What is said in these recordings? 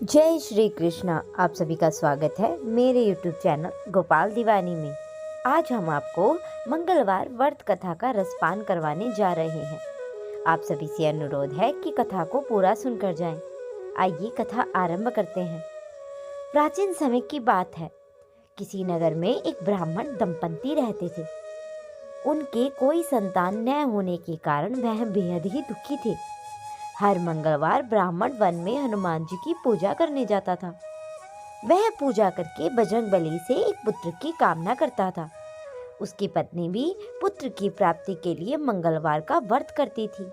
जय श्री कृष्णा। आप सभी का स्वागत है मेरे YouTube चैनल गोपाल दीवानी में। आज हम आपको मंगलवार व्रत कथा का रसपान करवाने जा रहे हैं। आप सभी से अनुरोध है कि कथा को पूरा सुनकर जाएं। आइए कथा आरंभ करते हैं। प्राचीन समय की बात है। किसी नगर में एक ब्राह्मण दंपति रहते थे। उनके कोई संतान न होने के कारण वह बेहद ही दुखी थे। हर मंगलवार ब्राह्मण वन में हनुमान जी की पूजा करने जाता था। वह पूजा करके बजरंगबली से एक पुत्र की कामना करता था। उसकी पत्नी भी पुत्र की प्राप्ति के लिए मंगलवार का व्रत करती थी।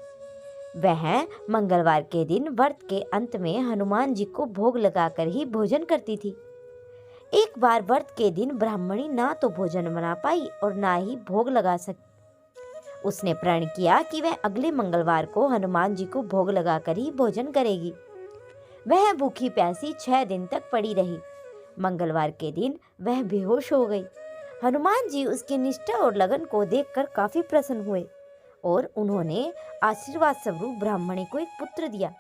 वह मंगलवार के दिन व्रत के अंत में हनुमान जी को भोग लगाकर ही भोजन करती थी। एक बार व्रत के दिन ब्राह्मणी ना तो भोजन बना पाई और ना ही भोग लगा सकी। उसने प्रण किया कि वह अगले मंगलवार को हनुमान जी को भोग लगाकर ही भोजन करेगी। वह भूखी प्यासी 6 दिन तक पड़ी रही। मंगलवार के दिन वह बेहोश हो गई। हनुमान जी उसकी निष्ठा और लगन को देखकर काफी प्रसन्न हुए और उन्होंने आशीर्वाद स्वरूप ब्राह्मणी को एक पुत्र दिया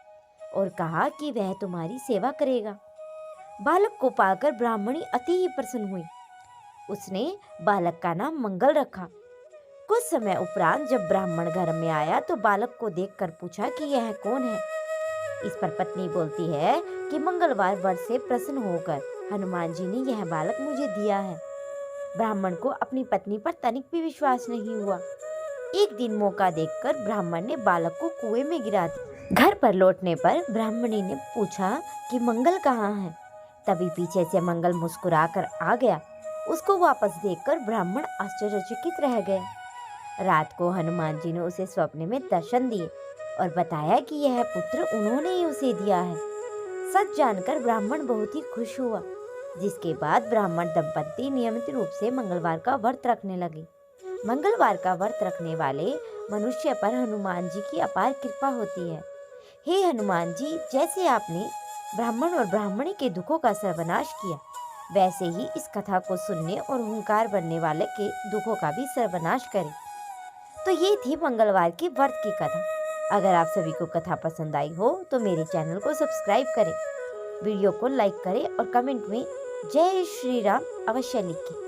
और कहा कि वह तुम्हारी सेवा करेगा। बालक को पाकर ब्राह्मणी अति ही प्रसन्न हुई। उसने बालक का नाम मंगल रखा। कुछ समय उपरांत जब ब्राह्मण घर में आया तो बालक को देखकर पूछा कि यह कौन है। इस पर पत्नी बोलती है कि मंगलवार व्रत से प्रसन्न होकर हनुमान जी ने यह बालक मुझे दिया है। ब्राह्मण को अपनी पत्नी पर तनिक भी विश्वास नहीं हुआ। एक दिन मौका देखकर ब्राह्मण ने बालक को कुएं में गिरा दिया। घर पर लौटने पर ब्राह्मणी ने पूछा कि मंगल कहाँ है। तभी पीछे से मंगल मुस्कुराकर आ गया। उसको वापस देखकर ब्राह्मण आश्चर्यचकित रह गया। रात को हनुमान जी ने उसे स्वप्न में दर्शन दिए और बताया कि यह पुत्र उन्होंने ही उसे दिया है। सच जानकर ब्राह्मण बहुत ही खुश हुआ, जिसके बाद ब्राह्मण दंपति नियमित रूप से मंगलवार का व्रत रखने लगे। मंगलवार का व्रत रखने वाले मनुष्य पर हनुमान जी की अपार कृपा होती है। हे हनुमान जी, जैसे आपने ब्राह्मण और ब्राह्मणी के दुखों का सर्वनाश किया, वैसे ही इस कथा को सुनने और हुंकार बनने वाले के दुखों का भी सर्वनाश करें। तो ये थी मंगलवार की व्रत की कथा। अगर आप सभी को कथा पसंद आई हो तो मेरे चैनल को सब्सक्राइब करें, वीडियो को लाइक करें और कमेंट में जय श्री राम अवश्य लिखें।